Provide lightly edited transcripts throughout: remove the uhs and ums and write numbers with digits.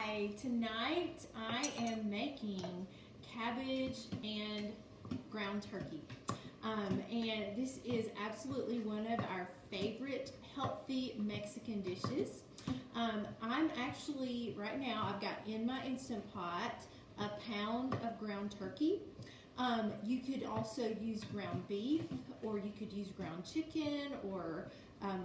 Hi, tonight I am making cabbage and ground turkey. And this is absolutely one of our favorite healthy Mexican dishes. I'm actually, right now, I've got in my Instant Pot a pound of ground turkey. You could also use ground beef, or you could use ground chicken, or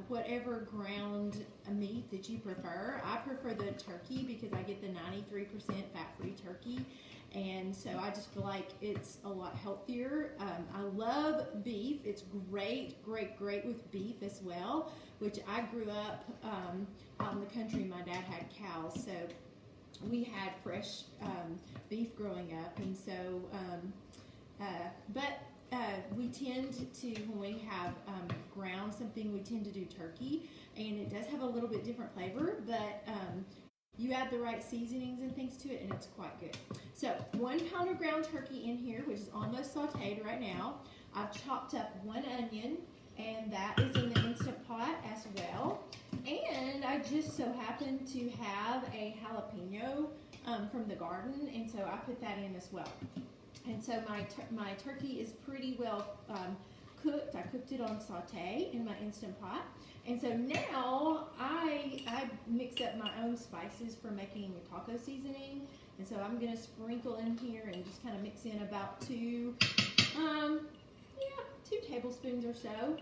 whatever ground meat that you prefer. I prefer the turkey because I get the 93% fat-free turkey, and so I just feel like it's a lot healthier. I love beef. It's great with beef as well, which I grew up out in the country. My dad had cows, so we had fresh beef growing up, and so we tend to, when we have ground something, we tend to do turkey, and it does have a little bit different flavor, but you add the right seasonings and things to it, and it's quite good. So 1 pound of ground turkey in here, which is almost sauteed right now. I've chopped up 1 onion, and that is in the Instant Pot as well. And I just so happen to have a jalapeno from the garden, and so I put that in as well. And so my turkey is pretty well cooked. I cooked it on saute in my Instant Pot. And so now I mix up my own spices for making taco seasoning. And so I'm gonna sprinkle in here and just kind of mix in about 2 tablespoons or so.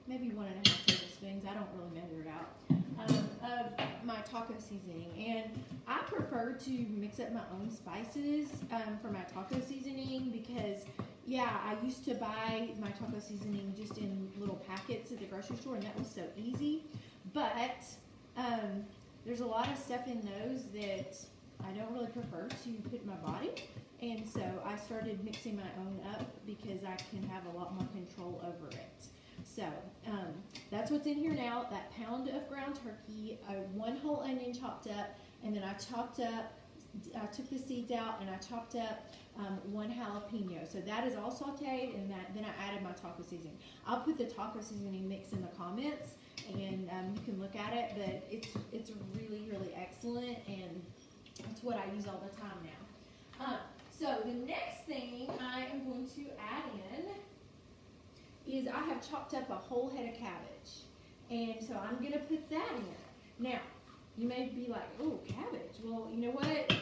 Maybe 1.5 tablespoons. I don't really measure it out. Of my taco seasoning, and I prefer to mix up my own spices for my taco seasoning because, yeah, I used to buy my taco seasoning just in little packets at the grocery store, and that was so easy. But there's a lot of stuff in those that I don't really prefer to put in my body, and so I started mixing my own up because I can have a lot more control over it. So that's what's in here now, that pound of ground turkey, 1 whole onion chopped up, and then I took the seeds out and I chopped up 1 jalapeno. So that is all sauteed, and then I added my taco seasoning. I'll put the taco seasoning mix in the comments, and you can look at it, but it's really excellent, and that's what I use all the time now. So the next thing I am going to add in is I have chopped up a whole head of cabbage, and so I'm going to put that in. Now, you may be like, oh, cabbage. Well, you know what?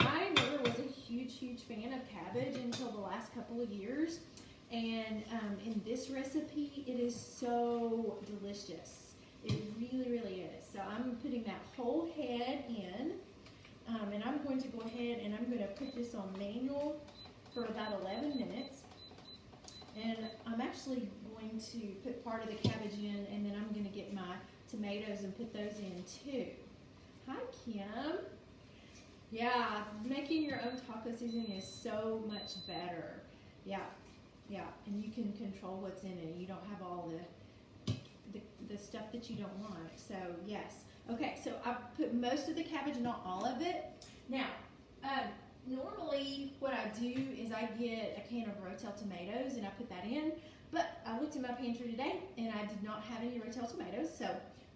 I never was a huge fan of cabbage until the last couple of years, and in this recipe, it is so delicious. It really is. So I'm putting that whole head in, and I'm going to go ahead and I'm going to put this on manual for about 11 minutes. And I'm actually going to put part of the cabbage in, and then I'm going to get my tomatoes and put those in too. Hi, Kim. Yeah, making your own taco seasoning is so much better. Yeah, and you can control what's in it. You don't have all the stuff that you don't want. So yes. Okay, so I put most of the cabbage, not all of it. Now, normally what I do is I get a can of Rotel tomatoes and I put that in, but I looked in my pantry today and I did not have any Rotel tomatoes, so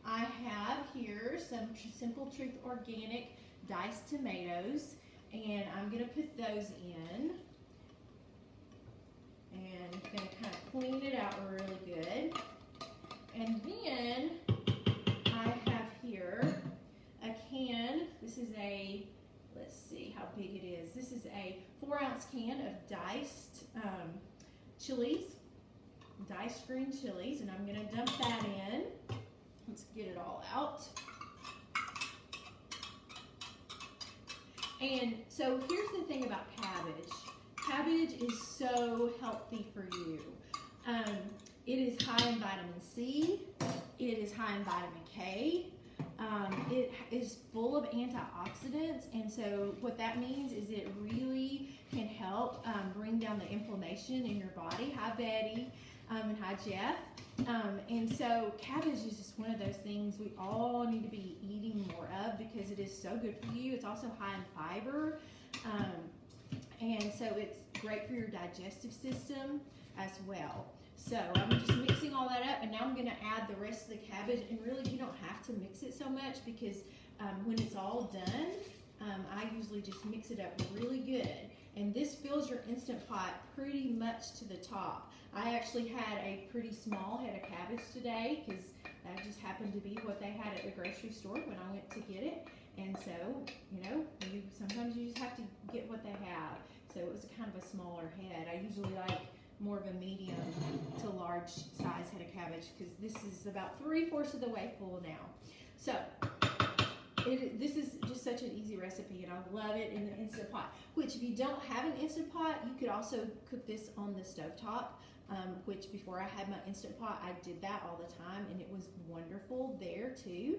I have here some Simple Truth organic diced tomatoes, and I'm going to put those in, and I'm going to kind of clean it out really good. And then I have here a can. This is a, let's see how big it is. This is a 4-ounce can of diced chilies, diced green chilies, and I'm going to dump that in. Let's get it all out. And so here's the thing about cabbage. Cabbage is so healthy for you. It is high in vitamin C. It is high in vitamin K. It is full of antioxidants, and so what that means is it really can help bring down the inflammation in your body. Hi, Betty, and hi, Jeff. And so cabbage is just one of those things we all need to be eating more of because it is so good for you. It's also high in fiber, and so it's great for your digestive system as well. So I'm just mixing all that up, and now I'm going to add the rest of the cabbage, and really you don't have to mix it so much because when it's all done, I usually just mix it up really good. And this fills your Instant Pot pretty much to the top. I actually had a pretty small head of cabbage today because that just happened to be what they had at the grocery store when I went to get it. And so, sometimes you just have to get what they have. So it was kind of a smaller head. I usually like more of a medium to large size head of cabbage because this is about 3/4 of the way full now. So this is just such an easy recipe, and I love it in the Instant Pot. Which, if you don't have an Instant Pot, you could also cook this on the stovetop. Which before I had my Instant Pot, I did that all the time, and it was wonderful there too.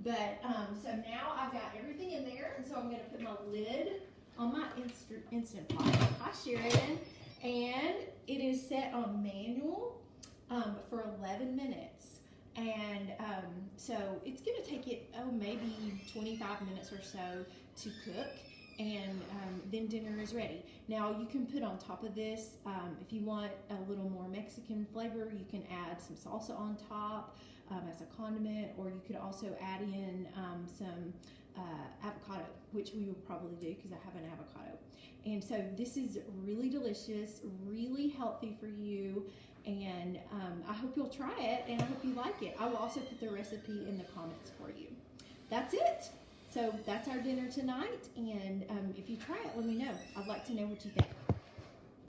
But so now I've got everything in there, and so I'm going to put my lid on my Instant Pot. Hi, Sheridan. And it is set on manual for 11 minutes. And so it's going to take it, maybe 25 minutes or so to cook. And then dinner is ready. Now you can put on top of this, if you want a little more Mexican flavor, you can add some salsa on top as a condiment, or you could also add in some avocado, which we will probably do because I have an avocado. And so this is really delicious, really healthy for you, and I hope you'll try it, and I hope you like it. I will also put the recipe in the comments for you. That's it. So that's our dinner tonight, and if you try it, let me know. I'd like to know what you think.